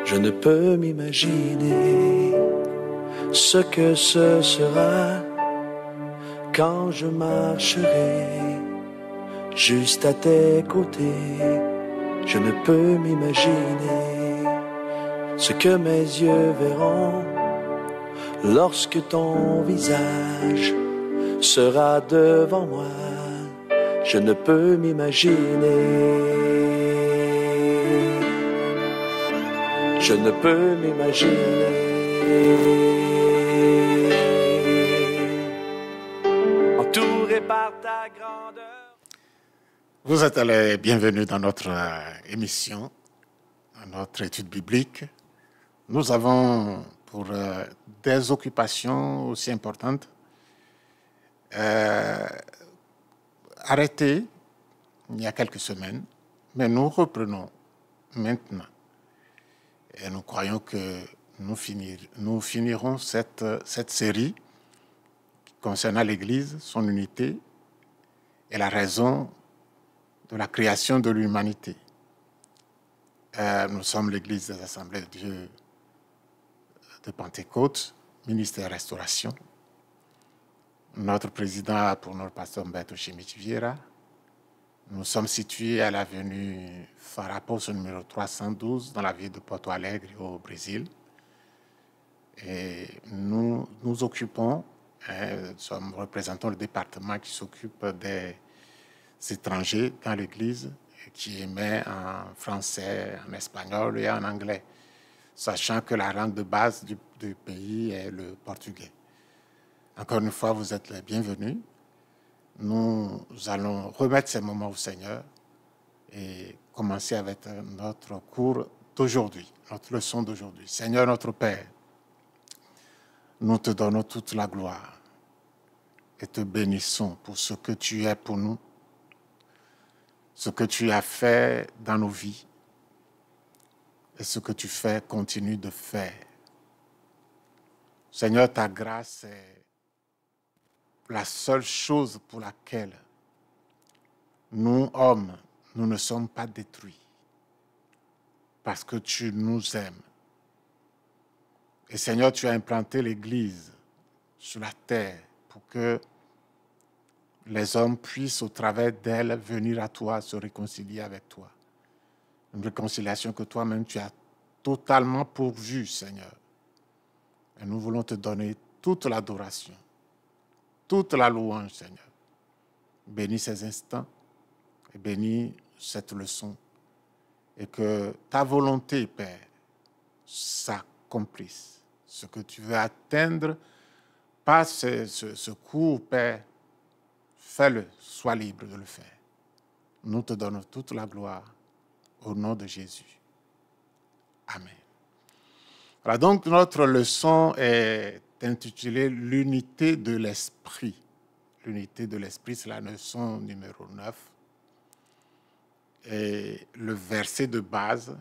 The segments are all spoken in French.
Je ne peux m'imaginer ce que ce sera quand je marcherai juste à tes côtés. Je ne peux m'imaginer ce que mes yeux verront lorsque ton visage sera devant moi. Je ne peux m'imaginer. Je ne peux m'imaginer. Entouré par ta grandeur. Vous êtes les bienvenus dans notre émission, dans notre étude biblique. Nous avons, pour des occupations aussi importantes, arrêté il y a quelques semaines, mais nous reprenons maintenant. Et nous croyons que nous finirons cette série concernant l'Église, son unité et la raison de la création de l'humanité. Nous sommes l'Église des Assemblées de Dieu de Pentecôte, ministère Restauration. Notre président a pour notre pasteur Humberto Chimich Vieira. Nous sommes situés à l'avenue Farraposo numéro 312 dans la ville de Porto Alegre au Brésil. Et nous nous occupons, nous représentons le département qui s'occupe des étrangers dans l'Église, qui émet en français, en espagnol et en anglais, sachant que la langue de base du pays est le portugais. Encore une fois, vous êtes les bienvenus. Nous allons remettre ces moments au Seigneur et commencer avec notre cours d'aujourd'hui, notre leçon d'aujourd'hui. Seigneur notre Père, nous te donnons toute la gloire et te bénissons pour ce que tu es pour nous, ce que tu as fait dans nos vies et ce que tu fais, continue de faire. Seigneur, ta grâce est la seule chose pour laquelle nous, hommes, nous ne sommes pas détruits, parce que tu nous aimes. Et Seigneur, tu as implanté l'Église sur la terre pour que les hommes puissent, au travers d'elle, venir à toi, se réconcilier avec toi. Une réconciliation que toi-même tu as totalement pourvue, Seigneur. Et nous voulons te donner toute l'adoration, toute la louange, Seigneur. Bénis ces instants et bénis cette leçon. Et que ta volonté, Père, s'accomplisse. Ce que tu veux atteindre par ce cours, Père, fais-le, sois libre de le faire. Nous te donnons toute la gloire au nom de Jésus. Amen. Voilà, donc notre leçon est intitulée « L'unité de l'esprit ». L'unité de l'esprit, c'est la leçon numéro 9. Et le verset de base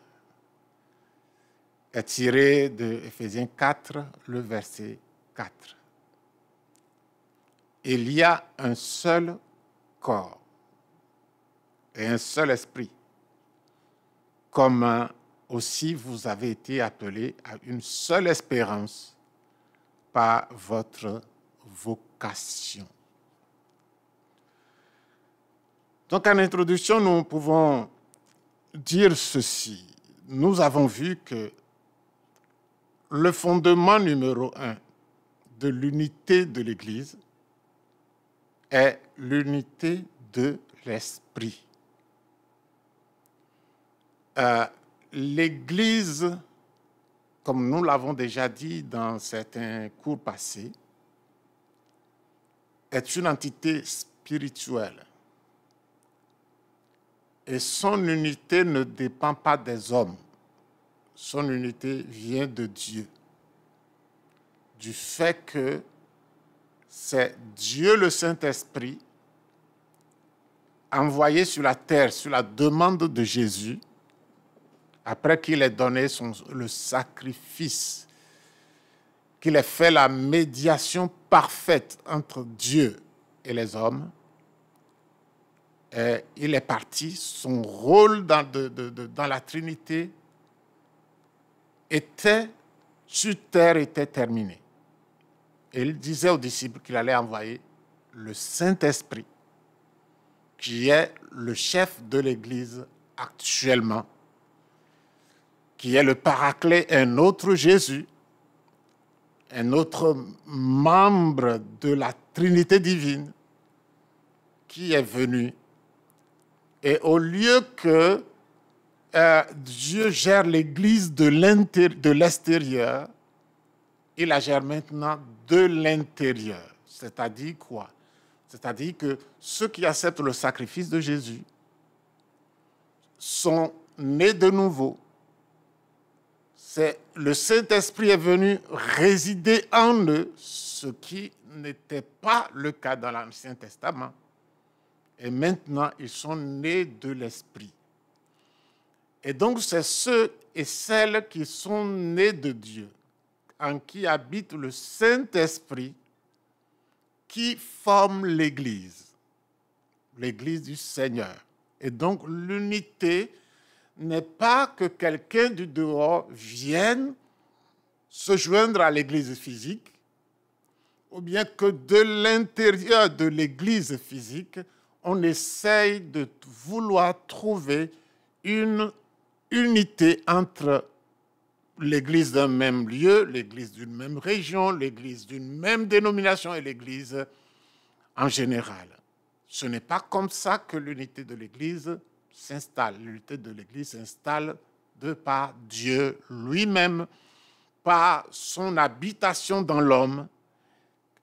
est tiré de Éphésiens 4, le verset 4. Il y a un seul corps et un seul esprit, comme aussi vous avez été appelés à une seule espérance par votre vocation. Donc, en introduction, nous pouvons dire ceci. Nous avons vu que le fondement numéro 1 de l'unité de l'Église est l'unité de l'esprit. L'Église, comme nous l'avons déjà dit dans certains cours passés, est une entité spirituelle. Et son unité ne dépend pas des hommes. Son unité vient de Dieu. Du fait que c'est Dieu le Saint-Esprit envoyé sur la terre sur la demande de Jésus, après qu'il ait donné le sacrifice, qu'il ait fait la médiation parfaite entre Dieu et les hommes. Et il est parti, son rôle dans la Trinité sur terre était terminée. Et il disait aux disciples qu'il allait envoyer le Saint-Esprit, qui est le chef de l'Église actuellement, qui est le Paraclet, un autre Jésus, un autre membre de la Trinité divine, qui est venu. Et au lieu que Dieu gère l'Église de l'extérieur, il la gère maintenant de l'intérieur. C'est-à-dire quoi? C'est-à-dire que ceux qui acceptent le sacrifice de Jésus sont nés de nouveau. Le Saint-Esprit est venu résider en eux, ce qui n'était pas le cas dans l'Ancien Testament. Et maintenant, ils sont nés de l'Esprit. Et donc, c'est ceux et celles qui sont nés de Dieu, en qui habite le Saint-Esprit, qui forment l'Église du Seigneur. Et donc, l'unité n'est pas que quelqu'un du dehors vienne se joindre à l'Église physique, ou bien que de l'intérieur de l'Église physique, on essaye de vouloir trouver une unité entre l'Église d'un même lieu, l'Église d'une même région, l'Église d'une même dénomination et l'Église en général. Ce n'est pas comme ça que l'unité de l'Église s'installe. L'unité de l'Église s'installe de par Dieu lui-même, par son habitation dans l'homme.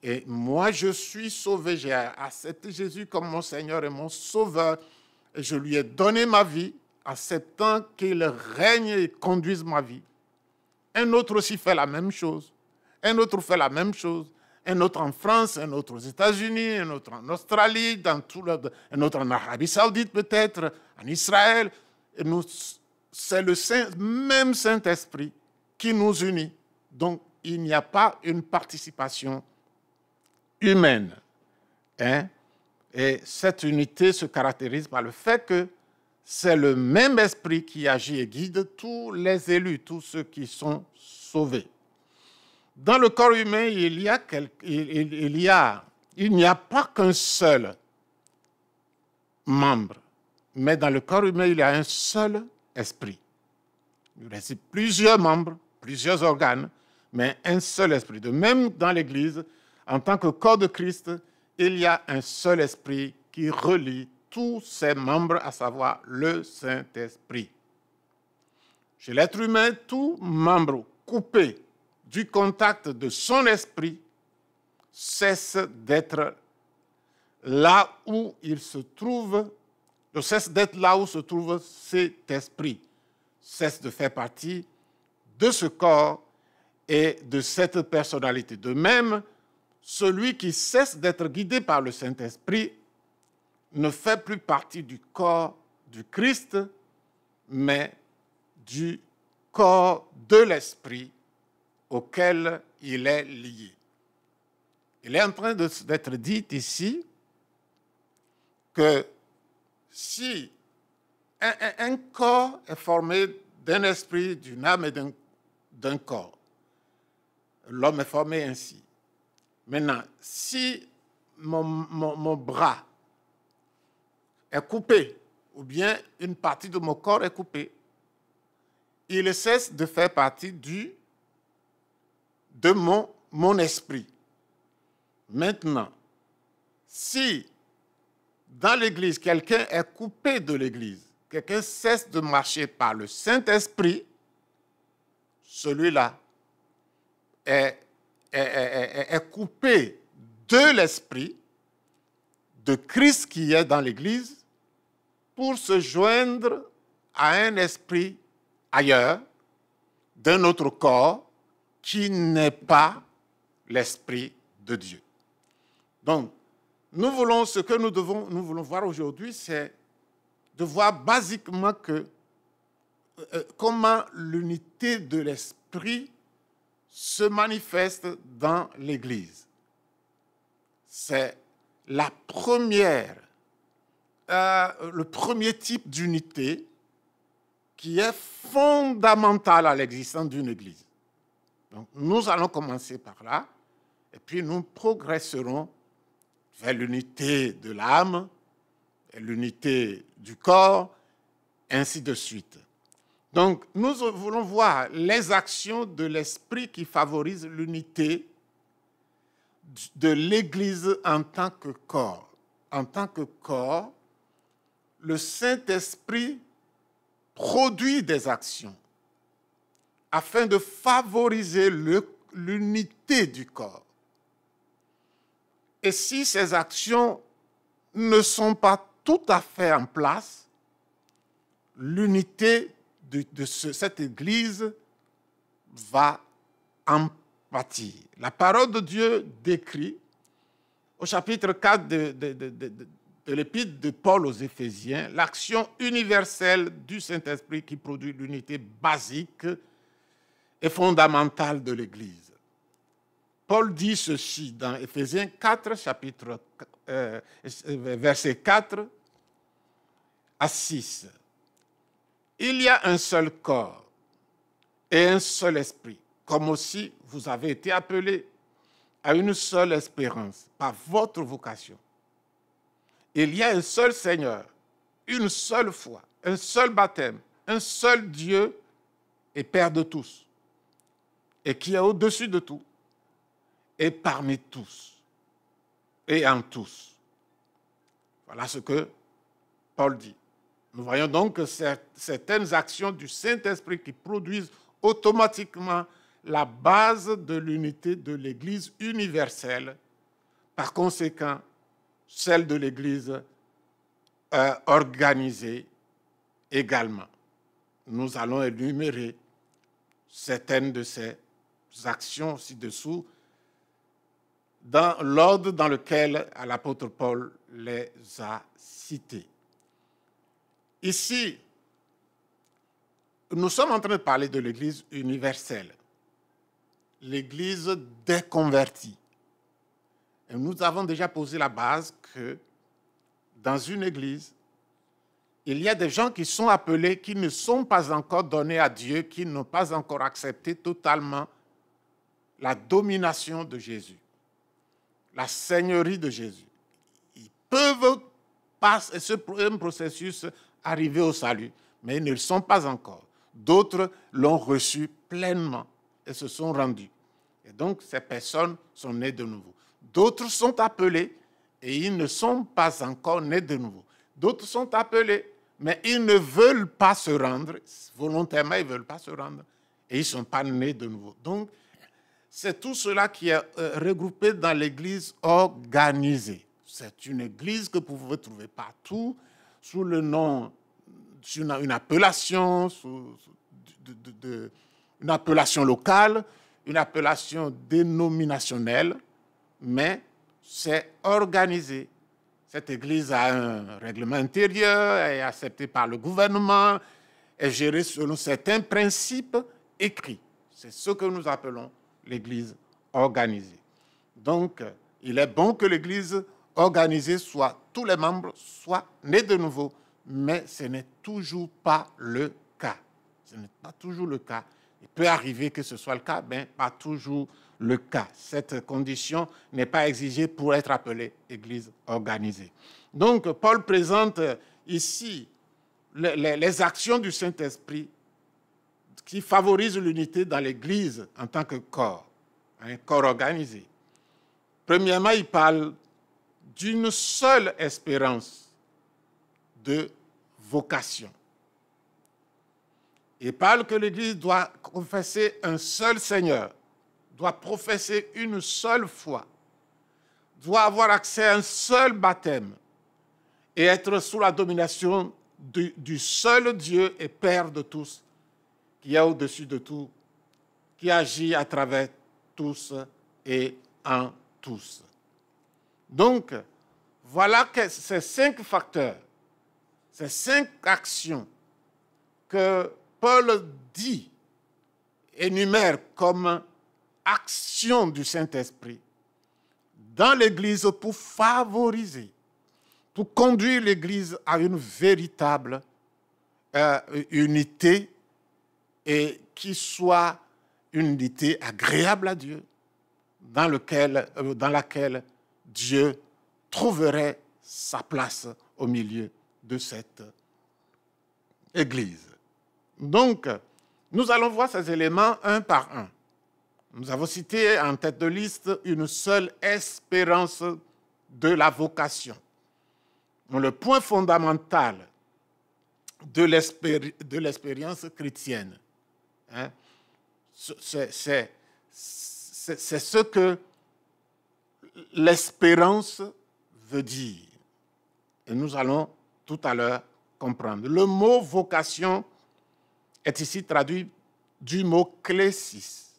Et moi, je suis sauvé, j'ai accepté Jésus comme mon Seigneur et mon Sauveur, et je lui ai donné ma vie, acceptant qu'il règne et conduise ma vie. Un autre aussi fait la même chose. Un autre fait la même chose. Un autre en France, un autre aux États-Unis, un autre en Australie, un autre en Arabie Saoudite peut-être, en Israël. C'est le même Saint-Esprit qui nous unit. Donc, il n'y a pas une participation humaine. Et cette unité se caractérise par le fait que c'est le même esprit qui agit et guide tous les élus, tous ceux qui sont sauvés. Dans le corps humain, il n'y a pas qu'un seul membre, mais dans le corps humain, il y a un seul esprit. Il y a plusieurs membres, plusieurs organes, mais un seul esprit. De même, dans l'Église, en tant que corps de Christ, il y a un seul esprit qui relie tous ses membres, à savoir le Saint-Esprit. Chez l'être humain, tout membre coupé du contact de son esprit cesse d'être là où il se trouve, cesse d'être là où se trouve cet esprit, cesse de faire partie de ce corps et de cette personnalité. De même, celui qui cesse d'être guidé par le Saint-Esprit ne fait plus partie du corps du Christ, mais du corps de l'Esprit auquel il est lié. Il est en train d'être dit ici que si un corps est formé d'un esprit, d'une âme et d'un corps, l'homme est formé ainsi. Maintenant, si mon bras est coupé, ou bien une partie de mon corps est coupée, il cesse de faire partie de mon esprit. Maintenant, si dans l'Église, quelqu'un est coupé de l'Église, quelqu'un cesse de marcher par le Saint-Esprit, celui-là est coupé de l'Esprit de Christ qui est dans l'Église pour se joindre à un esprit ailleurs, d'un autre corps, qui n'est pas l'Esprit de Dieu. Donc, ce que nous voulons voir aujourd'hui, c'est de voir basiquement comment l'unité de l'Esprit se manifeste dans l'Église. C'est le premier type d'unité qui est fondamentale à l'existence d'une Église. Donc, nous allons commencer par là, et puis nous progresserons vers l'unité de l'âme, l'unité du corps, ainsi de suite. Donc, nous voulons voir les actions de l'Esprit qui favorisent l'unité de l'Église en tant que corps. En tant que corps, le Saint-Esprit produit des actions afin de favoriser l'unité du corps. Et si ces actions ne sont pas tout à fait en place, l'unité de cette Église va en pâtir. La parole de Dieu décrit au chapitre 4 de l'épître de Paul aux Éphésiens l'action universelle du Saint-Esprit qui produit l'unité basique et fondamentale de l'Église. Paul dit ceci dans Éphésiens 4, versets 4 à 6. Il y a un seul corps et un seul esprit, comme aussi vous avez été appelés à une seule espérance par votre vocation. Il y a un seul Seigneur, une seule foi, un seul baptême, un seul Dieu et Père de tous, et qui est au-dessus de tout, et parmi tous, et en tous. Voilà ce que Paul dit. Nous voyons donc que certaines actions du Saint-Esprit qui produisent automatiquement la base de l'unité de l'Église universelle, par conséquent, celle de l'Église organisée également. Nous allons énumérer certaines de ces actions ci-dessous dans l'ordre dans lequel l'apôtre Paul les a citées. Ici, nous sommes en train de parler de l'Église universelle, l'Église des convertis. Et nous avons déjà posé la base que dans une Église, il y a des gens qui sont appelés, qui ne sont pas encore donnés à Dieu, qui n'ont pas encore accepté totalement la domination de Jésus, la seigneurie de Jésus. Ils peuvent, par ce processus, arriver au salut, mais ils ne le sont pas encore. D'autres l'ont reçu pleinement et se sont rendus. Et donc, ces personnes sont nées de nouveau. D'autres sont appelés et ils ne sont pas encore nés de nouveau. D'autres sont appelés, mais ils ne veulent pas se rendre. Volontairement, ils ne veulent pas se rendre. Et ils ne sont pas nés de nouveau. Donc, c'est tout cela qui est regroupé dans l'Église organisée. C'est une Église que vous pouvez trouver partout, sous le nom, sous une appellation, une appellation locale, une appellation dénominationnelle, mais c'est organisé. Cette Église a un règlement intérieur, est acceptée par le gouvernement, est gérée selon certains principes écrits. C'est ce que nous appelons l'Église organisée. Donc, il est bon que l'Église organisée soit, tous les membres soient nés de nouveau, mais ce n'est toujours pas le cas. Ce n'est pas toujours le cas. Il peut arriver que ce soit le cas, mais pas toujours le cas. Cette condition n'est pas exigée pour être appelée Église organisée. Donc, Paul présente ici les actions du Saint-Esprit qui favorisent l'unité dans l'Église en tant que corps, un corps organisé. Premièrement, il parle d'une seule espérance de vocation. Il parle que l'Église doit confesser un seul Seigneur, doit professer une seule foi, doit avoir accès à un seul baptême et être sous la domination du seul Dieu et Père de tous, qui est au-dessus de tout, qui agit à travers tous et en tous. Donc, voilà que ces 5 facteurs, ces 5 actions que Paul dit, énumère comme action du Saint-Esprit dans l'Église pour favoriser, pour conduire l'Église à une véritable unité et qui soit une unité agréable à Dieu, dans laquelle Dieu trouverait sa place au milieu de cette Église. Donc, nous allons voir ces éléments un par un. Nous avons cité en tête de liste une seule espérance de la vocation. Le point fondamental de l'expérience chrétienne, hein, c'est ce que l'espérance veut dire. Et nous allons tout à l'heure comprendre. Le mot vocation est ici traduit du mot klésis.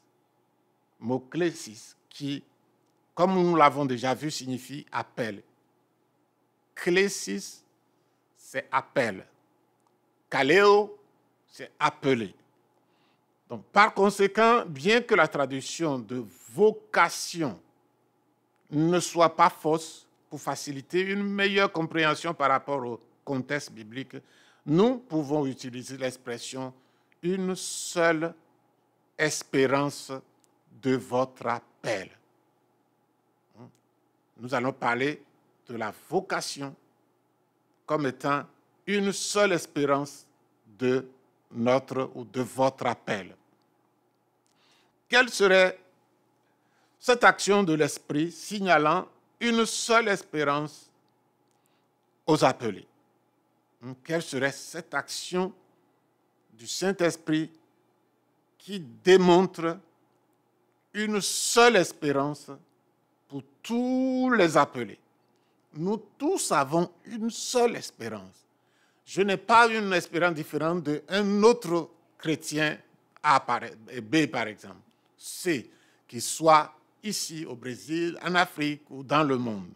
Mot klésis qui, comme nous l'avons déjà vu, signifie appel. Klésis, c'est appel. Kaleo, c'est appeler. Donc, par conséquent, bien que la traduction de vocation ne soit pas fausse, pour faciliter une meilleure compréhension par rapport au contexte biblique, nous pouvons utiliser l'expression « une seule espérance de votre appel ». Nous allons parler de la vocation comme étant une seule espérance de notre ou de votre appel. Quelle serait cette action de l'Esprit signalant une seule espérance aux appelés? Quelle serait cette action du Saint-Esprit qui démontre une seule espérance pour tous les appelés? Nous tous avons une seule espérance. Je n'ai pas une espérance différente d'un autre chrétien A, B par exemple, C, qui soit ici au Brésil, en Afrique ou dans le monde.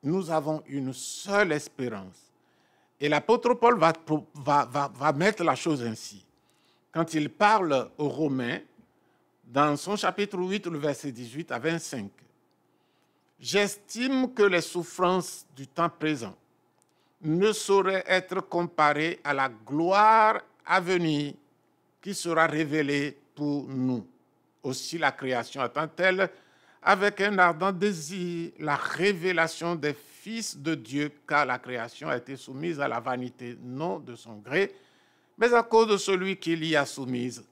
Nous avons une seule espérance. Et l'apôtre Paul va mettre la chose ainsi. Quand il parle aux Romains, dans son chapitre 8, le verset 18 à 25, « J'estime que les souffrances du temps présent ne sauraient être comparées à la gloire à venir qui sera révélée pour nous. Aussi la création attend-elle avec un ardent désir la révélation des fils de Dieu, car la création a été soumise à la vanité, non de son gré, mais à cause de celui qui l'y a soumise,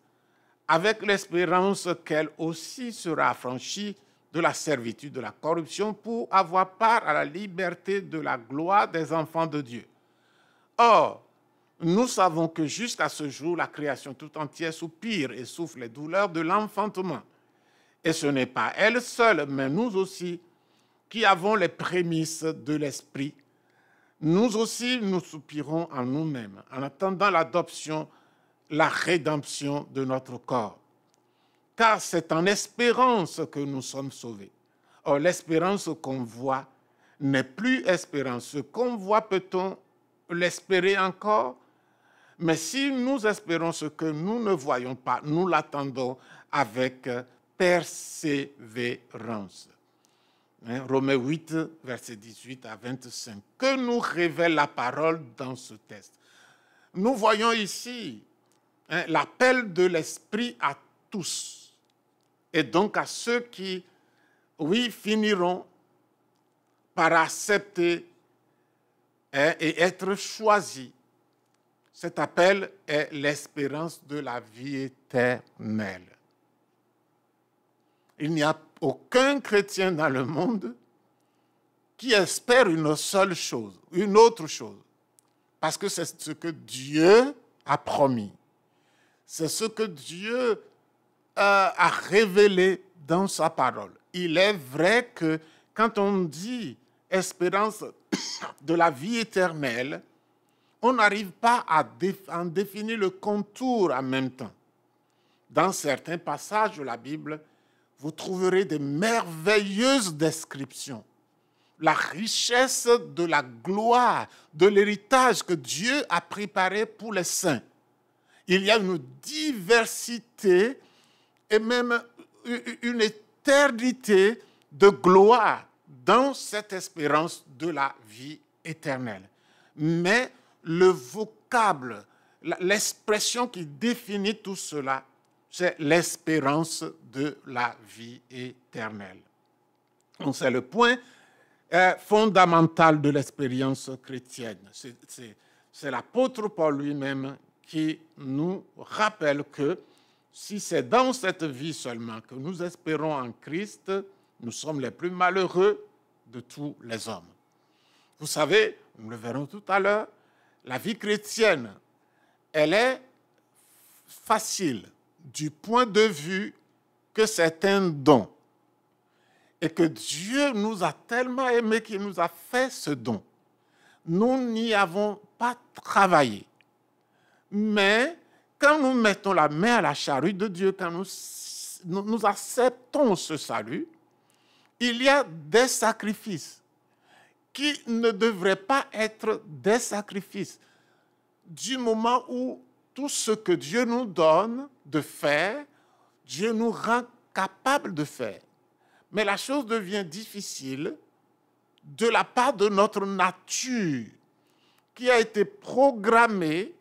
avec l'espérance qu'elle aussi sera affranchie de la servitude de la corruption pour avoir part à la liberté de la gloire des enfants de Dieu. Or, nous savons que jusqu'à ce jour, la création tout entière soupire et souffre les douleurs de l'enfantement. Et ce n'est pas elle seule, mais nous aussi, qui avons les prémices de l'Esprit. Nous aussi, nous soupirons en nous-mêmes, en attendant l'adoption, la rédemption de notre corps. Car c'est en espérance que nous sommes sauvés. Or, l'espérance qu'on voit n'est plus espérance. Ce qu'on voit, peut-on l'espérer encore? Mais si nous espérons ce que nous ne voyons pas, nous l'attendons avec persévérance. Romains 8, versets 18 à 25. Que nous révèle la parole dans ce texte? Nous voyons ici l'appel de l'Esprit à tous. Et donc à ceux qui, oui, finiront par accepter et être choisis. Cet appel est l'espérance de la vie éternelle. Il n'y a aucun chrétien dans le monde qui espère une seule chose, une autre chose. Parce que c'est ce que Dieu a promis. C'est ce que Dieu a révélé dans sa parole. Il est vrai que quand on dit espérance de la vie éternelle, on n'arrive pas à en définir le contour en même temps. Dans certains passages de la Bible, vous trouverez des merveilleuses descriptions. La richesse de la gloire, de l'héritage que Dieu a préparé pour les saints. Il y a une diversité et même une éternité de gloire dans cette espérance de la vie éternelle. Mais le vocable l'expression qui définit tout cela, c'est l'espérance de la vie éternelle. Donc, c'est le point fondamental de l'expérience chrétienne. C'est l'apôtre Paul lui-même qui nous rappelle que si c'est dans cette vie seulement que nous espérons en Christ, nous sommes les plus malheureux de tous les hommes. Vous savez, nous le verrons tout à l'heure, la vie chrétienne, elle est facile du point de vue que c'est un don. Et que Dieu nous a tellement aimés qu'il nous a fait ce don. Nous n'y avons pas travaillé. Mais quand nous mettons la main à la charrue de Dieu, quand nous acceptons ce salut, il y a des sacrifices qui ne devraient pas être des sacrifices. Du moment où tout ce que Dieu nous donne de faire, Dieu nous rend capables de faire. Mais la chose devient difficile de la part de notre nature qui a été programmée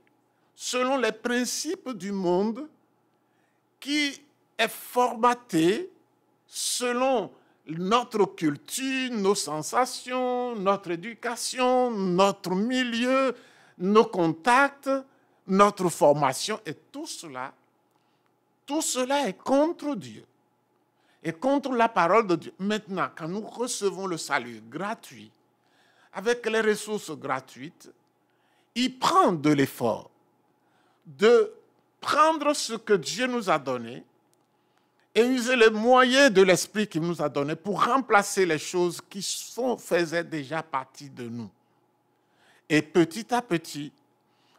selon les principes du monde, qui est formatée selon notre culture, nos sensations, notre éducation, notre milieu, nos contacts, notre formation. Et tout cela est contre Dieu et contre la parole de Dieu. Maintenant, quand nous recevons le salut gratuit, avec les ressources gratuites, il prend de l'effort de prendre ce que Dieu nous a donné et user les moyens de l'esprit qu'il nous a donné pour remplacer les choses qui faisaient déjà partie de nous. Et petit à petit,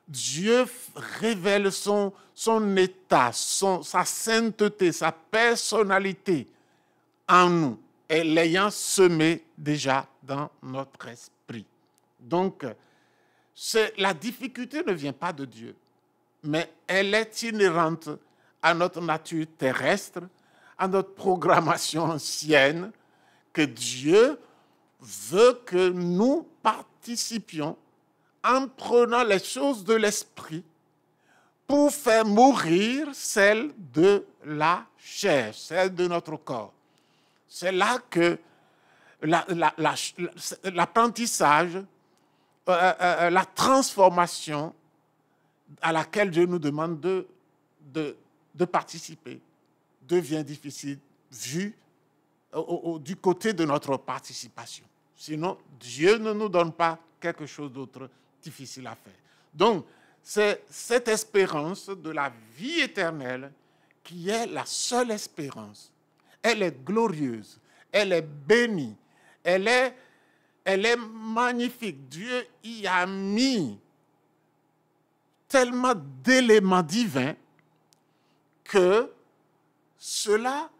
Dieu révèle son état, sa sainteté, sa personnalité en nous, et l'ayant semé déjà dans notre esprit. Donc, la difficulté ne vient pas de Dieu, mais elle est inhérente à notre nature terrestre, à notre programmation ancienne, que Dieu veut que nous participions en prenant les choses de l'esprit pour faire mourir celles de la chair, celles de notre corps. C'est là que l'apprentissage, la transformation à laquelle Dieu nous demande de participer devient difficile vu du côté de notre participation. Sinon, Dieu ne nous donne pas quelque chose d'autre difficile à faire. Donc, c'est cette espérance de la vie éternelle qui est la seule espérance. Elle est glorieuse, elle est bénie, elle est magnifique. Dieu y a mis tellement d'éléments divins que cela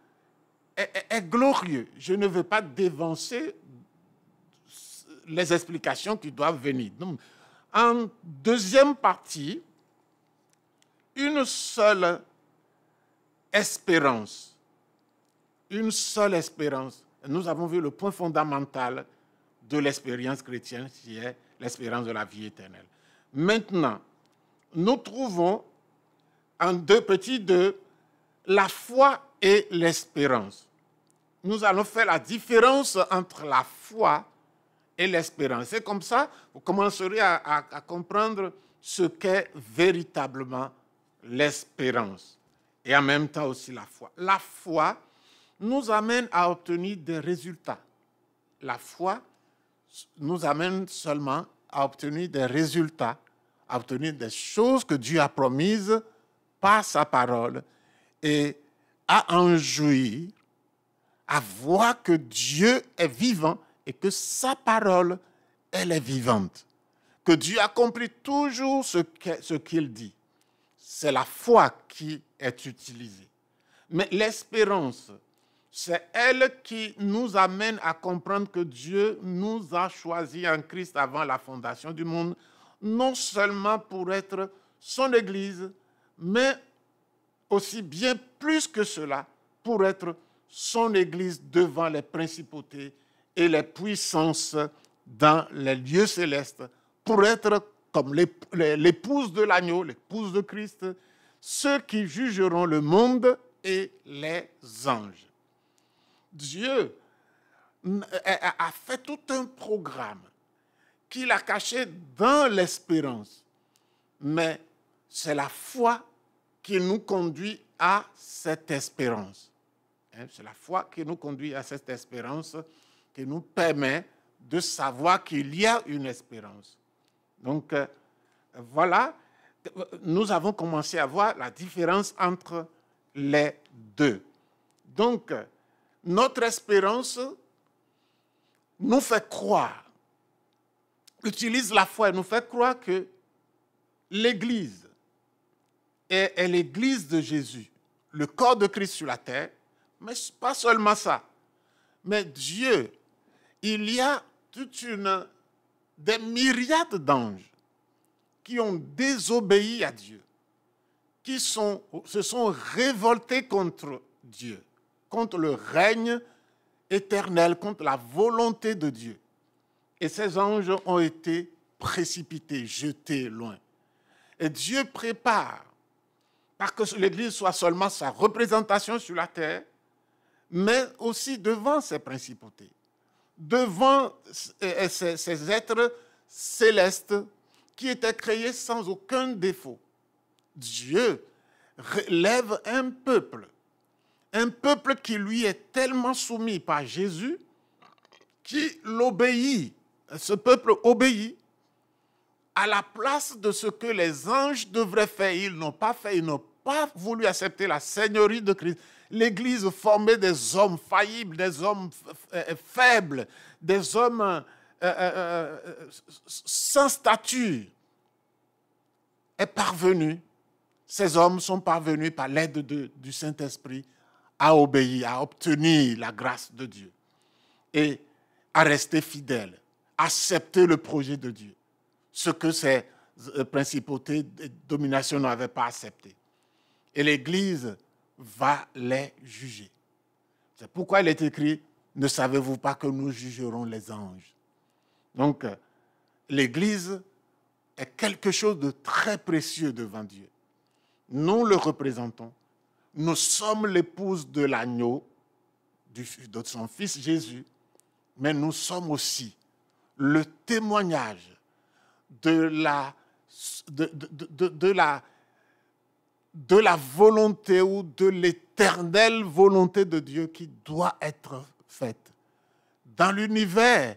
est glorieux. Je ne veux pas dévancer les explications qui doivent venir. Donc, en deuxième partie, une seule espérance. Une seule espérance. Nous avons vu le point fondamental de l'expérience chrétienne, qui est l'espérance de la vie éternelle. Maintenant, nous trouvons en petit 2 la foi et l'espérance. Nous allons faire la différence entre la foi et l'espérance. C'est comme ça, vous commencerez à comprendre ce qu'est véritablement l'espérance. Et en même temps aussi la foi. La foi nous amène à obtenir des résultats. La foi nous amène seulement à obtenir des résultats, à obtenir des choses que Dieu a promises par sa parole et à en jouir, à voir que Dieu est vivant et que sa parole, elle est vivante. Que Dieu accomplit toujours ce qu'il dit. C'est la foi qui est utilisée. Mais l'espérance, c'est elle qui nous amène à comprendre que Dieu nous a choisis en Christ avant la fondation du monde, non seulement pour être son Église, mais aussi bien plus que cela, pour être son Église devant les principautés et les puissances dans les lieux célestes, pour être comme l'épouse de l'agneau, l'épouse de Christ, ceux qui jugeront le monde et les anges. Dieu a fait tout un programme qu'il a caché dans l'espérance. Mais c'est la foi qui nous conduit à cette espérance. C'est la foi qui nous conduit à cette espérance, qui nous permet de savoir qu'il y a une espérance. Donc, voilà, nous avons commencé à voir la différence entre les deux. Donc, notre espérance nous fait croire, utilise la foi et nous fait croire que l'Église est l'Église de Jésus, le corps de Christ sur la terre, mais pas seulement ça. Mais Dieu, il y a des myriades d'anges qui ont désobéi à Dieu, qui se sont révoltés contre Dieu, contre le règne éternel, contre la volonté de Dieu. Et ces anges ont été précipités, jetés loin. Et Dieu prépare, pas que l'Église soit seulement sa représentation sur la terre, mais aussi devant ses principautés, devant ces êtres célestes qui étaient créés sans aucun défaut. Dieu lève un peuple qui lui est tellement soumis par Jésus, qui l'obéit. Ce peuple obéit à la place de ce que les anges devraient faire. Ils n'ont pas fait, ils n'ont pas voulu accepter la seigneurie de Christ. L'Église formée des hommes faillibles, des hommes faibles, des hommes sans statut est parvenue. Ces hommes sont parvenus par l'aide du Saint-Esprit à obéir, à obtenir la grâce de Dieu et à rester fidèles, à accepter le projet de Dieu, ce que ces principautés de domination n'avaient pas accepté. Et l'Église va les juger. C'est pourquoi il est écrit « Ne savez-vous pas que nous jugerons les anges ?» Donc, l'Église est quelque chose de très précieux devant Dieu. Nous le représentons. Nous sommes l'épouse de l'agneau, de son fils Jésus, mais nous sommes aussi le témoignage de la volonté ou de l'éternelle volonté de Dieu qui doit être faite. Dans l'univers,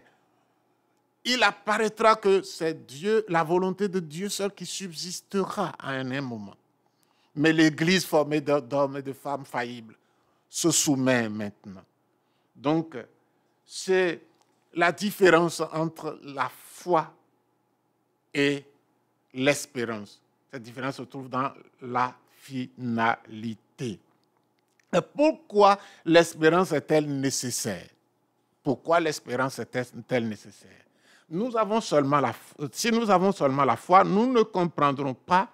il apparaîtra que c'est Dieu, la volonté de Dieu seul qui subsistera à un moment. Mais l'Église formée d'hommes et de femmes faillibles se soumet maintenant. Donc, c'est la différence entre la foi et l'espérance. Cette différence se trouve dans la finalité. Et pourquoi l'espérance est-elle nécessaire? Pourquoi l'espérance est-elle nécessaire? Si nous avons seulement la foi, nous ne comprendrons pas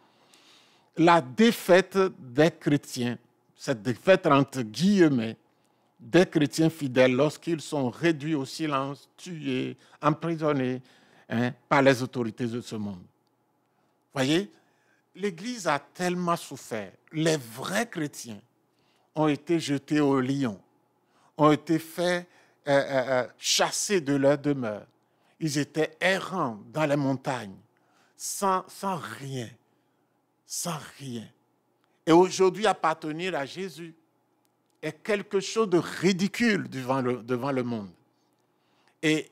la défaite des chrétiens, cette défaite entre guillemets, des chrétiens fidèles lorsqu'ils sont réduits au silence, tués, emprisonnés par les autorités de ce monde. Voyez, l'Église a tellement souffert. Les vrais chrétiens ont été jetés au lion, ont été faits chasser de leur demeure. Ils étaient errants dans les montagnes, sans rien. Sans rien. Et aujourd'hui, appartenir à Jésus est quelque chose de ridicule devant le monde. Et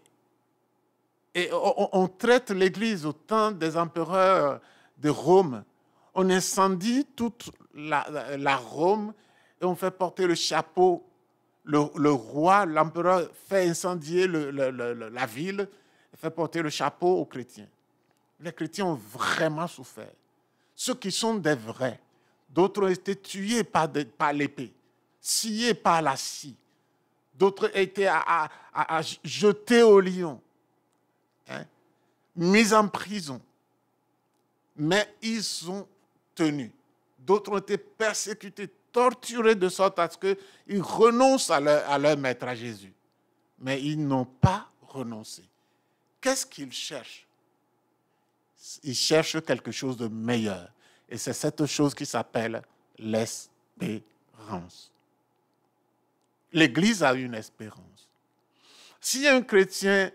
on traite l'Église au temps des empereurs de Rome. On incendie toute la Rome et on fait porter le chapeau. Le roi, l'empereur fait incendier la ville et fait porter le chapeau aux chrétiens. Les chrétiens ont vraiment souffert. Ceux qui sont des vrais, d'autres ont été tués par l'épée, sciés par la scie, d'autres ont été jetés au lion, mis en prison. Mais ils sont tenus. D'autres ont été persécutés, torturés de sorte à ce qu'ils renoncent à leur maître, à Jésus. Mais ils n'ont pas renoncé. Qu'est-ce qu'ils cherchent? Ils cherchent quelque chose de meilleur. Et c'est cette chose qui s'appelle l'espérance. L'Église a une espérance. Si un chrétien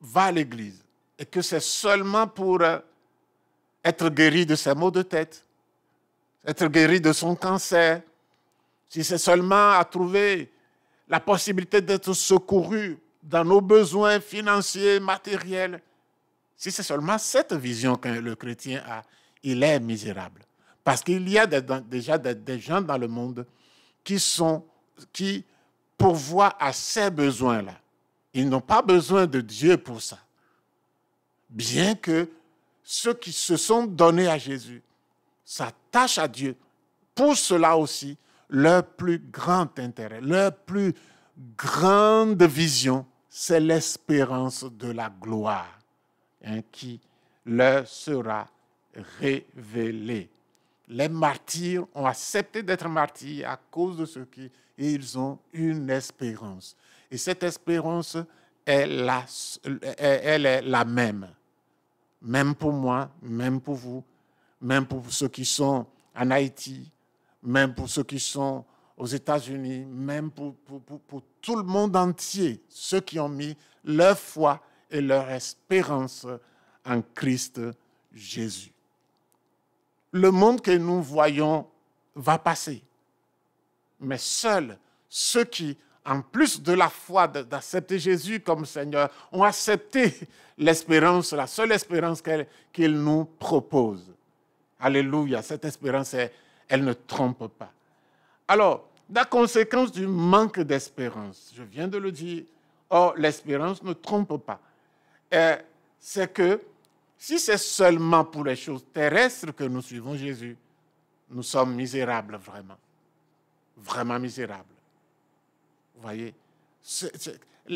va à l'Église et que c'est seulement pour être guéri de ses maux de tête, être guéri de son cancer, si c'est seulement à trouver la possibilité d'être secouru dans nos besoins financiers, matériels, si c'est seulement cette vision que le chrétien a, il est misérable. Parce qu'il y a déjà des gens dans le monde qui pourvoient à ces besoins-là. Ils n'ont pas besoin de Dieu pour ça. Bien que ceux qui se sont donnés à Jésus s'attachent à Dieu. Pour cela aussi, leur plus grand intérêt, leur plus grande vision, c'est l'espérance de la gloire qui leur sera révélée. Les martyrs ont accepté d'être martyrs à cause de ce qu'ils ont une espérance. Et cette espérance, elle est la même. Même pour moi, même pour vous, même pour ceux qui sont en Haïti, même pour ceux qui sont aux États-Unis, même pour tout le monde entier, ceux qui ont mis leur foi et leur espérance en Christ Jésus. Le monde que nous voyons va passer, mais seuls ceux qui, en plus de la foi d'accepter Jésus comme Seigneur, ont accepté l'espérance, la seule espérance qu'il nous propose. Alléluia, cette espérance, elle ne trompe pas. Alors, la conséquence du manque d'espérance, je viens de le dire, l'espérance ne trompe pas. C'est que si c'est seulement pour les choses terrestres que nous suivons Jésus, nous sommes misérables vraiment. Vraiment misérables. Vous voyez,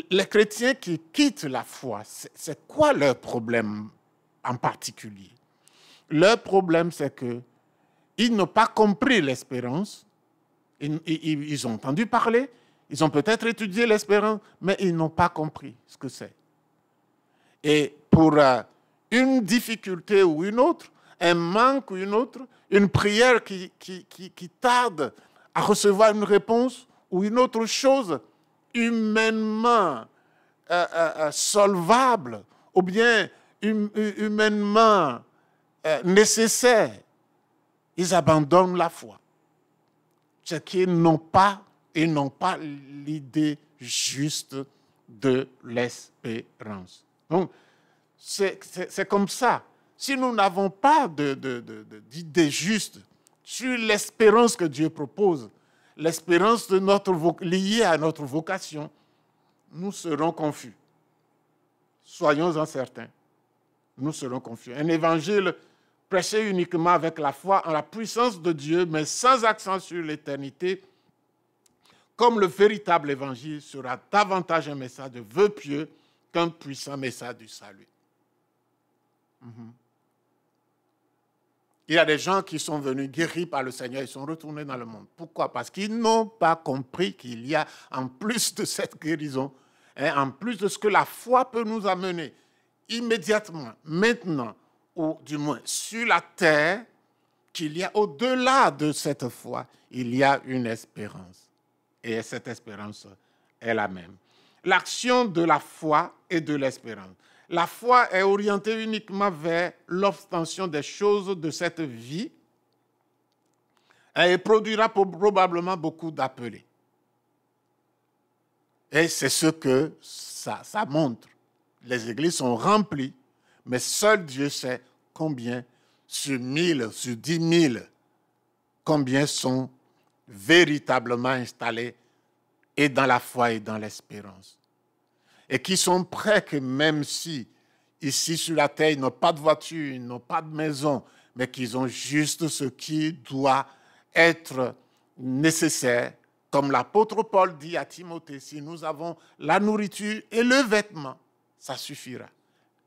les chrétiens qui quittent la foi, c'est quoi leur problème en particulier? Leur problème, c'est qu'ils n'ont pas compris l'espérance. Ils ont entendu parler, ils ont peut-être étudié l'espérance, mais ils n'ont pas compris ce que c'est. Et pour une difficulté ou une autre, un manque ou une autre, une prière qui tarde à recevoir une réponse ou une autre chose humainement solvable ou bien humainement nécessaire, ils abandonnent la foi. C'est qu'ils n'ont pas l'idée juste de l'espérance. Donc, c'est comme ça. Si nous n'avons pas d'idée juste sur l'espérance que Dieu propose, l'espérance liée à notre vocation, nous serons confus. Soyons-en certains. Nous serons confus. Un évangile prêché uniquement avec la foi en la puissance de Dieu, mais sans accent sur l'éternité, comme le véritable évangile sera davantage un message de vœux pieux qu'un puissant message du salut. Il y a des gens qui sont venus guéris par le Seigneur, ils sont retournés dans le monde. Pourquoi? Parce qu'ils n'ont pas compris qu'il y a, en plus de cette guérison, en plus de ce que la foi peut nous amener immédiatement, maintenant, ou du moins sur la terre, qu'il y a au-delà de cette foi, il y a une espérance. Et cette espérance est la même. L'action de la foi et de l'espérance. La foi est orientée uniquement vers l'obtention des choses de cette vie et produira probablement beaucoup d'appelés. Et c'est ce que ça montre. Les églises sont remplies, mais seul Dieu sait combien, sur 1000, sur 10 000, combien sont véritablement installés et dans la foi et dans l'espérance. Et qui sont prêts que même si, ici sur la terre, ils n'ont pas de voiture, ils n'ont pas de maison, mais qu'ils ont juste ce qui doit être nécessaire. Comme l'apôtre Paul dit à Timothée, si nous avons la nourriture et le vêtement, ça suffira.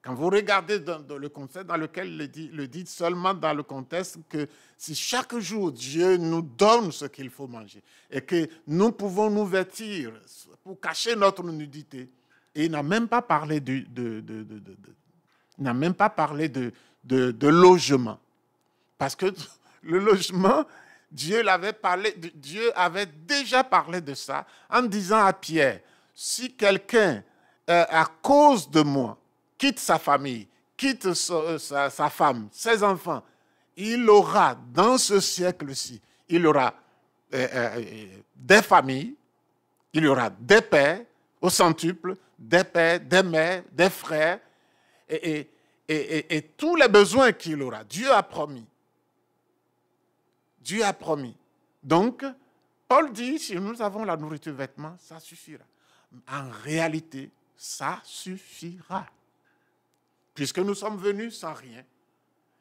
Quand vous regardez dans le contexte dans lequel le dit seulement dans le contexte que si chaque jour Dieu nous donne ce qu'il faut manger et que nous pouvons nous vêtir pour cacher notre nudité, et il n'a même pas parlé de logement. Parce que le logement, Dieu avait déjà parlé de ça en disant à Pierre, si quelqu'un, à cause de moi, quitte sa famille, quitte sa femme, ses enfants, il aura, dans ce siècle-ci, il aura des familles, il y aura des pères au centuple, des pères, des mères, des frères, et tous les besoins qu'il aura. Dieu a promis. Dieu a promis. Donc, Paul dit, si nous avons la nourriture, vêtements, ça suffira. En réalité, ça suffira. Puisque nous sommes venus sans rien,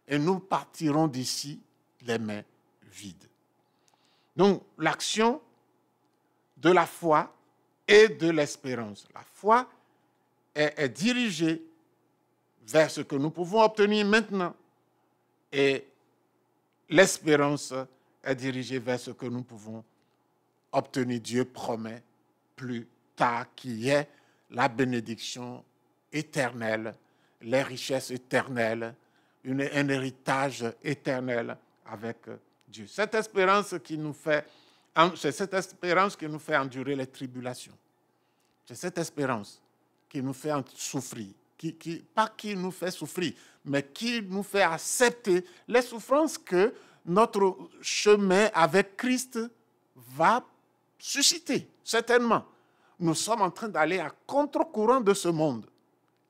et nous partirons d'ici les mains vides. Donc, l'action de la foi et de l'espérance. La foi est dirigée vers ce que nous pouvons obtenir maintenant, et l'espérance est dirigée vers ce que nous pouvons obtenir. Dieu promet plus tard qu'il y ait la bénédiction éternelle, les richesses éternelles, un héritage éternel avec Dieu. Cette espérance qui nous fait, c'est cette espérance qui nous fait endurer les tribulations. C'est cette espérance qui nous fait souffrir. Pas qui nous fait souffrir, mais qui nous fait accepter les souffrances que notre chemin avec Christ va susciter, certainement. Nous sommes en train d'aller à contre-courant de ce monde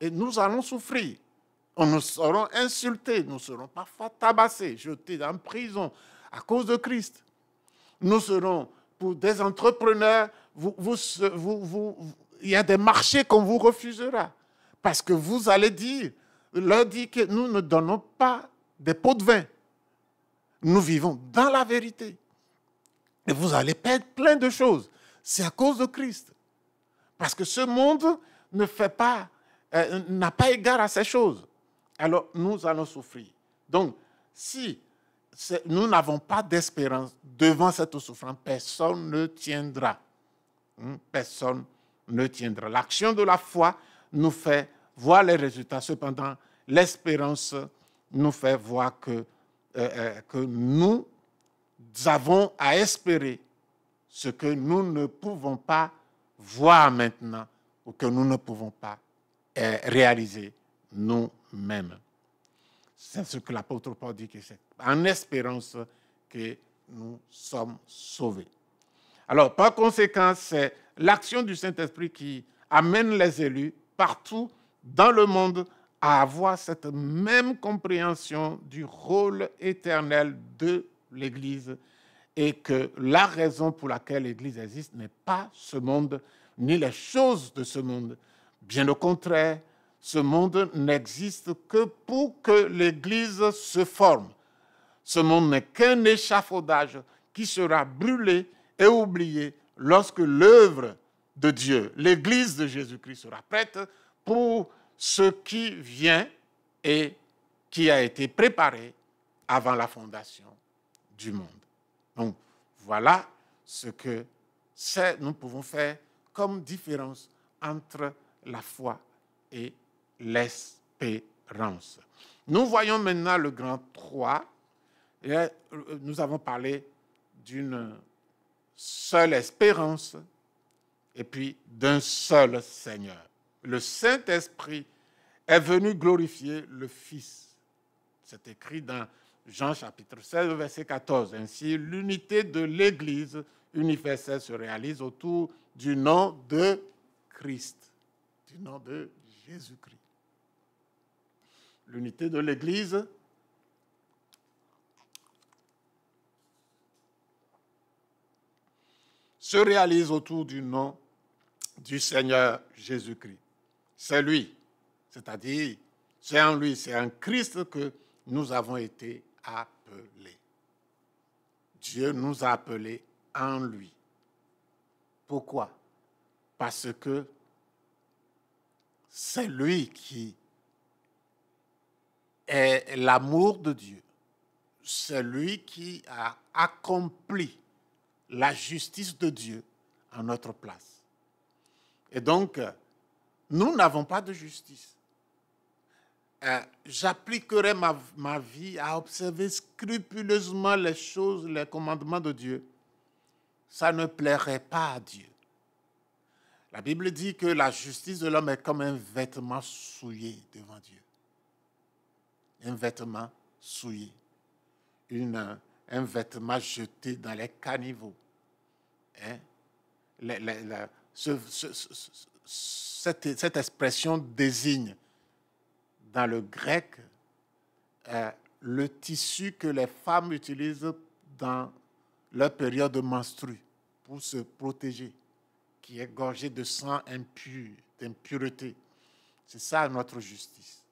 et nous allons souffrir. Nous serons insultés, nous serons parfois tabassés, jetés en prison à cause de Christ. Nous serons, pour des entrepreneurs, il y a des marchés qu'on vous refusera. Parce que vous allez leur dire que nous ne donnons pas des pots de vin. Nous vivons dans la vérité. Et vous allez perdre plein de choses. C'est à cause de Christ. Parce que ce monde n'a pas égard à ces choses. Alors, nous allons souffrir. Donc, si nous n'avons pas d'espérance devant cette souffrance, personne ne tiendra. Personne ne tiendra. L'action de la foi nous fait voir les résultats. Cependant, l'espérance nous fait voir que nous avons à espérer ce que nous ne pouvons pas voir maintenant ou que nous ne pouvons pas réaliser nous-mêmes. C'est ce que l'apôtre Paul dit, que c'est en espérance que nous sommes sauvés. Alors, par conséquent, c'est l'action du Saint-Esprit qui amène les élus partout dans le monde à avoir cette même compréhension du rôle éternel de l'Église et que la raison pour laquelle l'Église existe n'est pas ce monde ni les choses de ce monde. Bien au contraire, ce monde n'existe que pour que l'Église se forme. Ce monde n'est qu'un échafaudage qui sera brûlé et oublié lorsque l'œuvre de Dieu, l'Église de Jésus-Christ, sera prête pour ce qui vient et qui a été préparé avant la fondation du monde. Donc, voilà ce que nous pouvons faire comme différence entre la foi et l'espérance. Nous voyons maintenant le grand 3. Et nous avons parlé d'une seule espérance et puis d'un seul Seigneur. Le Saint-Esprit est venu glorifier le Fils. C'est écrit dans Jean chapitre 16, verset 14. Ainsi, l'unité de l'Église universelle se réalise autour du nom de Christ, du nom de Jésus-Christ. L'unité de l'Église se réalise autour du nom du Seigneur Jésus-Christ. C'est lui, c'est-à-dire, c'est en lui, c'est en Christ que nous avons été appelés. Dieu nous a appelés en lui. Pourquoi? Parce que c'est lui qui est l'amour de Dieu. C'est lui qui a accompli la justice de Dieu en notre place. Et donc, nous n'avons pas de justice. j'appliquerai ma vie à observer scrupuleusement les choses, les commandements de Dieu, ça ne plairait pas à Dieu. La Bible dit que la justice de l'homme est comme un vêtement souillé devant Dieu. Un vêtement souillé. Un vêtement jeté dans les caniveaux. Hein? Cette expression désigne, dans le grec, le tissu que les femmes utilisent dans leur période menstrue pour se protéger, qui est gorgé de sang impur, d'impureté. C'est ça notre justice.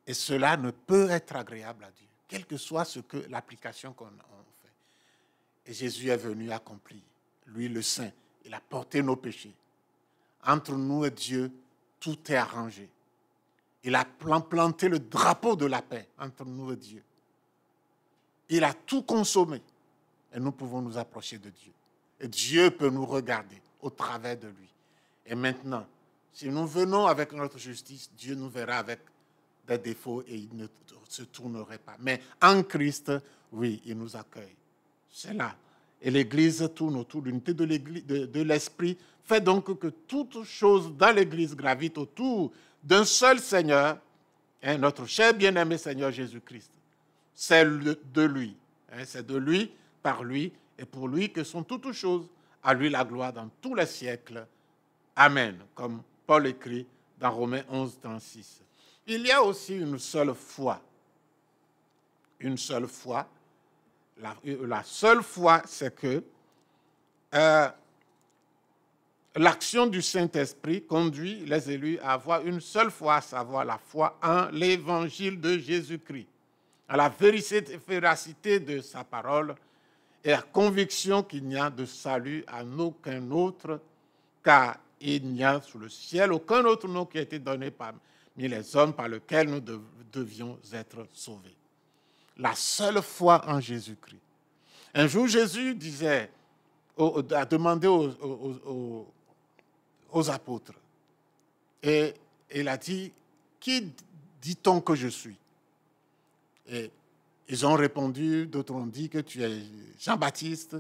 Et cela ne peut être agréable à Dieu, quelle que soit l'application qu'on fait. Et Jésus est venu accomplir, lui le Saint, il a porté nos péchés. Entre nous et Dieu, tout est arrangé. Il a planté le drapeau de la paix entre nous et Dieu. Il a tout consommé. Et nous pouvons nous approcher de Dieu. Et Dieu peut nous regarder au travers de lui. Et maintenant, si nous venons avec notre justice, Dieu nous verra avec des défauts et il ne se tournerait pas. Mais en Christ, oui, il nous accueille. C'est là. Et l'Église tourne autour de l'unité de l'Esprit. Fait donc que toute chose dans l'Église gravite autour d'un seul Seigneur, notre cher bien-aimé Seigneur Jésus-Christ. C'est de lui. C'est de lui, par lui et pour lui que sont toutes choses. À lui la gloire dans tous les siècles. Amen. Comme Paul écrit dans Romains 11, 36. Il y a aussi une seule foi. Une seule foi. La seule foi, c'est que l'action du Saint-Esprit conduit les élus à avoir une seule foi, à savoir la foi en l'évangile de Jésus-Christ, à la véracité de sa parole et à la conviction qu'il n'y a de salut à aucun autre, car il n'y a sous le ciel aucun autre nom qui a été donné parmi les hommes par lequel nous devions être sauvés. La seule foi en Jésus-Christ. Un jour, Jésus a demandé aux apôtres, et il a dit, qui dit-on que je suis? Et ils ont répondu, d'autres ont dit que tu es Jean-Baptiste,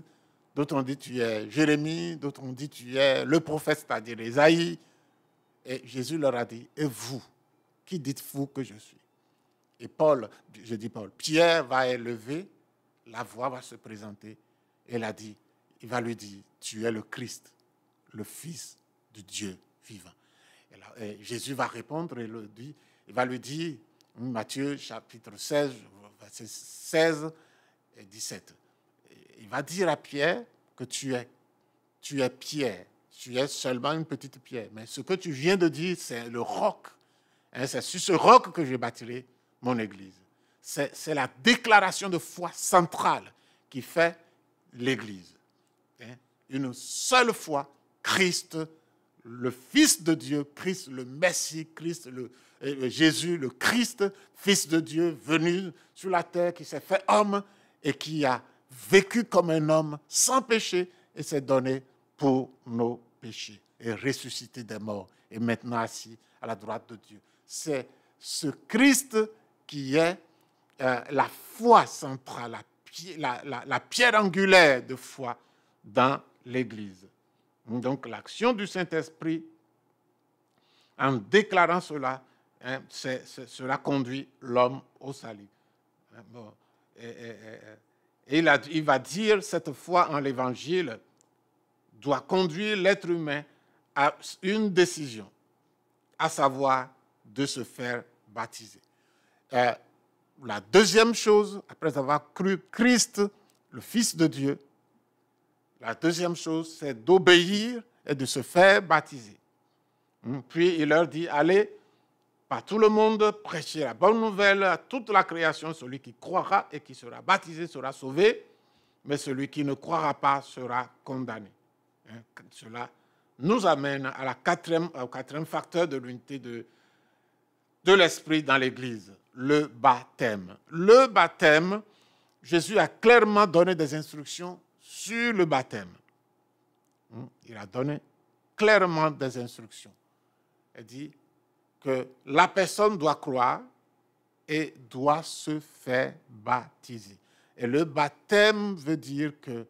d'autres ont dit que tu es Jérémie, d'autres ont dit que tu es le prophète, c'est-à-dire Ésaïe. Et Jésus leur a dit, et vous, qui dites-vous que je suis? Et Pierre va élever, la voix va se présenter, et il va lui dire, tu es le Christ, le Fils de Dieu vivant. Et Jésus va répondre et il va lui dire, Matthieu chapitre 16, versets 16 et 17. Il va dire à Pierre que tu es Pierre, tu es seulement une petite pierre. Mais ce que tu viens de dire, c'est le roc. C'est sur ce roc que je bâtirai mon Église. C'est la déclaration de foi centrale qui fait l'Église. Une seule foi, Christ, le Fils de Dieu, Christ, le Messie, Christ, Jésus, le Christ, Fils de Dieu, venu sur la terre, qui s'est fait homme et qui a vécu comme un homme sans péché et s'est donné pour nos péchés et ressuscité des morts et maintenant assis à la droite de Dieu. C'est ce Christ qui est la foi centrale, la pierre angulaire de foi dans l'Église. Donc l'action du Saint-Esprit, en déclarant cela, cela conduit l'homme au salut. Et il va dire, cette foi en l'Évangile doit conduire l'être humain à une décision, à savoir de se faire baptiser. La deuxième chose, après avoir cru Christ, le Fils de Dieu, la deuxième chose, c'est d'obéir et de se faire baptiser. Puis il leur dit, allez par tout le monde, prêcher la bonne nouvelle à toute la création. Celui qui croira et qui sera baptisé sera sauvé, mais celui qui ne croira pas sera condamné. Cela nous amène au quatrième facteur de l'unité de l'Esprit dans l'Église, le baptême. Le baptême, Jésus a clairement donné des instructions sur le baptême. Il a donné clairement des instructions. Il dit, que la personne doit croire et doit se faire baptiser. Et le baptême veut dire que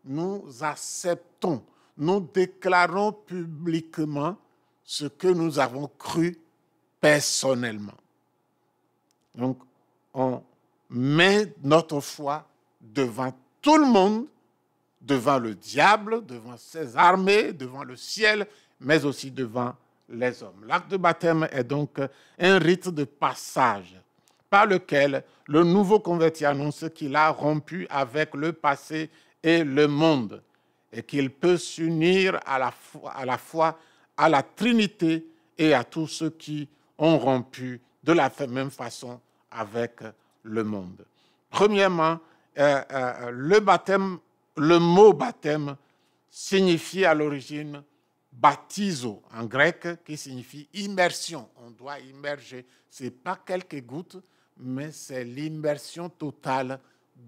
nous acceptons, nous déclarons publiquement ce que nous avons cru personnellement. Donc, on met notre foi devant tout le monde, devant le diable, devant ses armées, devant le ciel, mais aussi devant les hommes. L'acte de baptême est donc un rite de passage par lequel le nouveau converti annonce qu'il a rompu avec le passé et le monde et qu'il peut s'unir à la fois à la Trinité et à tous ceux qui ont rompu de la même façon avec le monde. Premièrement, le mot baptême signifie à l'origine baptizo en grec, qui signifie immersion. On doit immerger. Ce n'est pas quelques gouttes, mais c'est l'immersion totale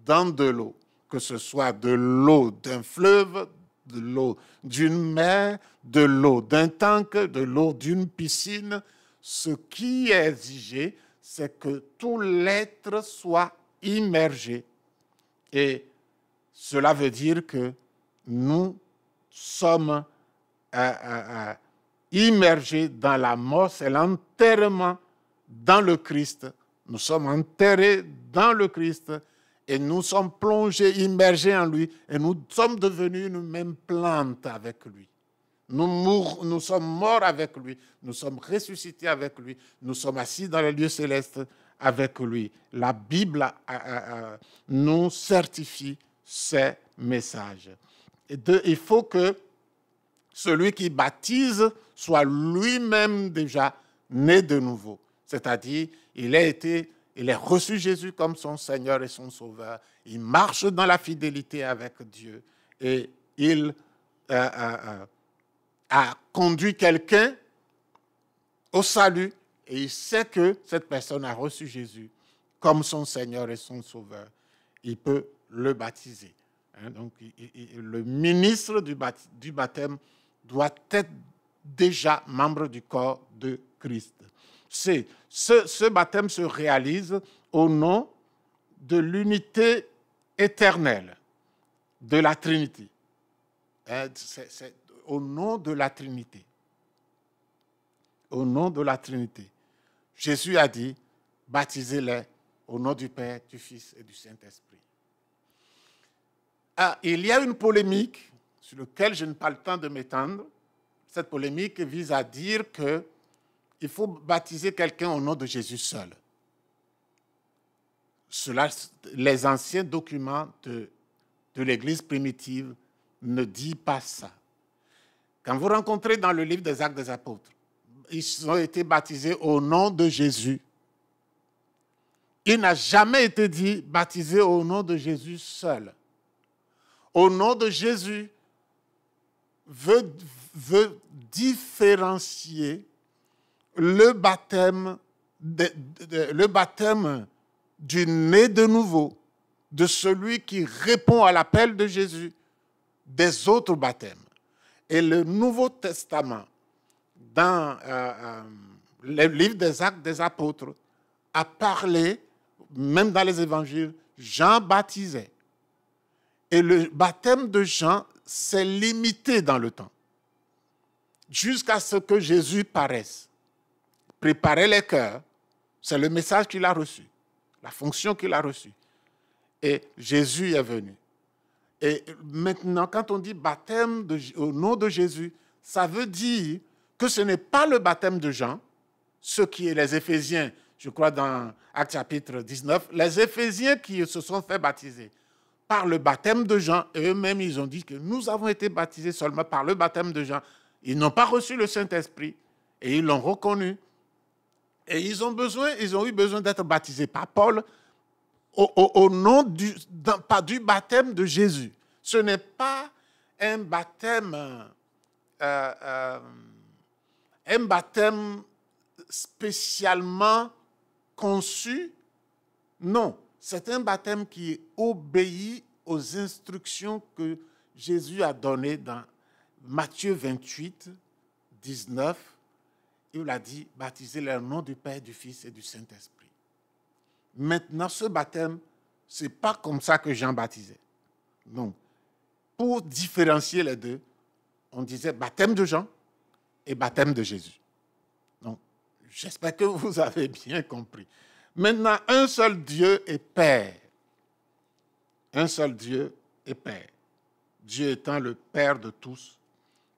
dans de l'eau, que ce soit de l'eau d'un fleuve, de l'eau d'une mer, de l'eau d'un tank, de l'eau d'une piscine. Ce qui est exigé, c'est que tout l'être soit immergé. Et cela veut dire que nous sommes immergés dans la mort, c'est l'enterrement dans le Christ. Nous sommes enterrés dans le Christ et nous sommes plongés, immergés en lui et nous sommes devenus une même plante avec lui. Nous sommes morts avec lui, nous sommes ressuscités avec lui, nous sommes assis dans les lieux célestes avec lui. La Bible nous certifie ces messages. Il faut que celui qui baptise soit lui-même déjà né de nouveau. C'est-à-dire, il a reçu Jésus comme son Seigneur et son Sauveur. Il marche dans la fidélité avec Dieu et il a conduit quelqu'un au salut et il sait que cette personne a reçu Jésus comme son Seigneur et son Sauveur. Il peut le baptiser. Donc, le ministre du baptême doit être déjà membre du corps de Christ. Ce baptême se réalise au nom de l'unité éternelle de la Trinité. C'est au nom de la Trinité. Au nom de la Trinité. Jésus a dit, baptisez-les au nom du Père, du Fils et du Saint-Esprit. Il y a une polémique sur laquelle je n'ai pas le temps de m'étendre. Cette polémique vise à dire qu'il faut baptiser quelqu'un au nom de Jésus seul. Les anciens documents de l'Église primitive ne disent pas ça. Quand vous rencontrez dans le livre des Actes des Apôtres, ils ont été baptisés au nom de Jésus. Il n'a jamais été dit baptisé au nom de Jésus seul. Au nom de Jésus veut différencier le baptême du né de nouveau, de celui qui répond à l'appel de Jésus, des autres baptêmes. Et le Nouveau Testament, dans le livre des Actes des Apôtres, a parlé, même dans les évangiles, Jean baptisait. Et le baptême de Jean s'est limité dans le temps, jusqu'à ce que Jésus paraisse. Préparer les cœurs, c'est le message qu'il a reçu, la fonction qu'il a reçue. Et Jésus est venu. Et maintenant, quand on dit baptême au nom de Jésus, ça veut dire que ce n'est pas le baptême de Jean, ce qui est les Éphésiens, je crois dans Actes chapitre 19, les Éphésiens qui se sont fait baptiser par le baptême de Jean, et eux-mêmes ils ont dit que nous avons été baptisés seulement par le baptême de Jean. Ils n'ont pas reçu le Saint-Esprit et ils l'ont reconnu. Et ils ont eu besoin d'être baptisés par Paul au nom du baptême de Jésus. Ce n'est pas un baptême spécialement conçu. Non, c'est un baptême qui obéit aux instructions que Jésus a données dans Matthieu 28, 19. il a dit, baptisez-les au nom du Père, du Fils et du Saint-Esprit. Maintenant, ce baptême, ce n'est pas comme ça que Jean baptisait. Donc, pour différencier les deux, on disait baptême de Jean et baptême de Jésus. Donc, j'espère que vous avez bien compris. Maintenant, un seul Dieu est Père. Un seul Dieu est Père. Dieu étant le Père de tous,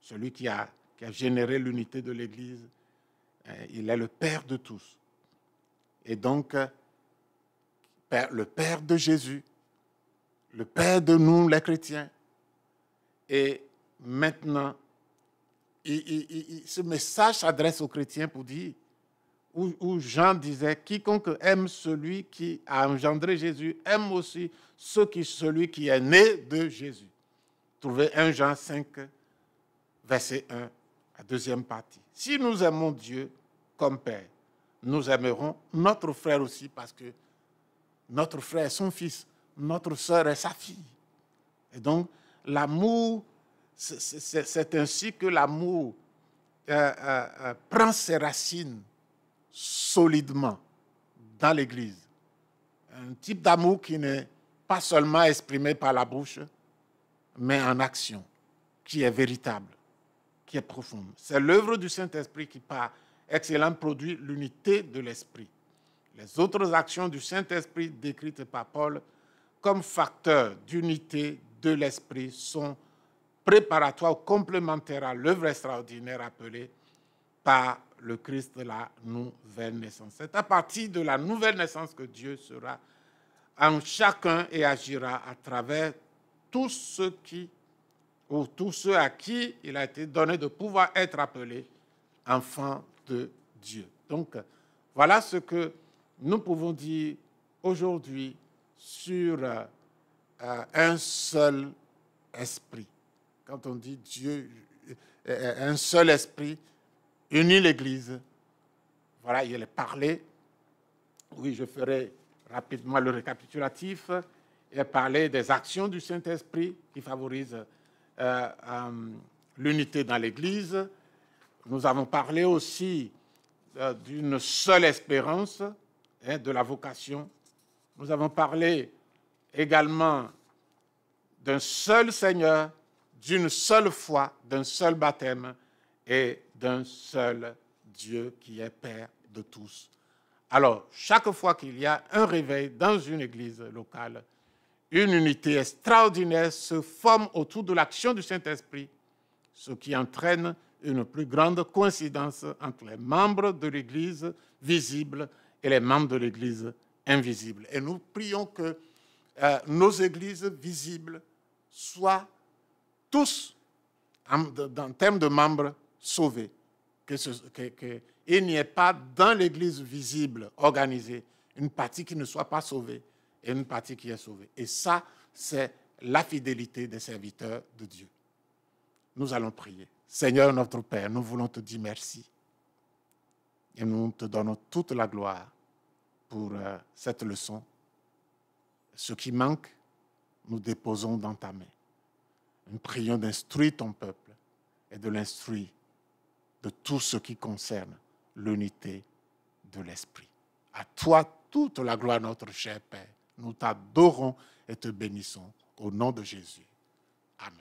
celui qui a généré l'unité de l'Église, il est le Père de tous. Et donc, le Père de Jésus, le Père de nous, les chrétiens. Et maintenant, ce message s'adresse aux chrétiens pour dire, où Jean disait, quiconque aime celui qui a engendré Jésus, aime aussi celui qui est né de Jésus. Trouvez 1 Jean 5, verset 1, la deuxième partie. Si nous aimons Dieu comme Père, nous aimerons notre frère aussi, parce que notre frère est son fils, notre sœur est sa fille. Et donc, l'amour, c'est ainsi que l'amour prend ses racines solidement dans l'Église. Un type d'amour qui n'est pas seulement exprimé par la bouche, mais en action, qui est véritable, qui est profonde. C'est l'œuvre du Saint-Esprit qui, par excellence, produit l'unité de l'Esprit. Les autres actions du Saint-Esprit décrites par Paul comme facteurs d'unité de l'Esprit sont préparatoires ou complémentaires à l'œuvre extraordinaire appelée par le Christ de la nouvelle naissance. C'est à partir de la nouvelle naissance que Dieu sera en chacun et agira à travers tous ceux à qui il a été donné de pouvoir être appelés enfants de Dieu. Donc, voilà ce que nous pouvons dire aujourd'hui sur un seul esprit. Quand on dit Dieu, un seul esprit, unit l'Église. Voilà, il est parlé. Oui, je ferai rapidement le récapitulatif. Il est parlé des actions du Saint-Esprit qui favorisent l'unité dans l'Église. Nous avons parlé aussi d'une seule espérance, de la vocation. Nous avons parlé également d'un seul Seigneur, d'une seule foi, d'un seul baptême et d'un seul Dieu qui est Père de tous. Alors, chaque fois qu'il y a un réveil dans une église locale, une unité extraordinaire se forme autour de l'action du Saint-Esprit, ce qui entraîne une plus grande coïncidence entre les membres de l'église visibles et les membres de l'église invisible. Et nous prions que nos églises visibles soient tous, en termes de membres, sauvés. Qu'il n'y ait pas dans l'église visible organisée une partie qui ne soit pas sauvée et une partie qui est sauvée. Et ça, c'est la fidélité des serviteurs de Dieu. Nous allons prier. Seigneur notre Père, nous voulons te dire merci. Et nous te donnons toute la gloire pour cette leçon. Ce qui manque, nous déposons dans ta main. Nous prions d'instruire ton peuple et de l'instruire de tout ce qui concerne l'unité de l'Esprit. À toi, toute la gloire, notre cher Père. Nous t'adorons et te bénissons au nom de Jésus. Amen.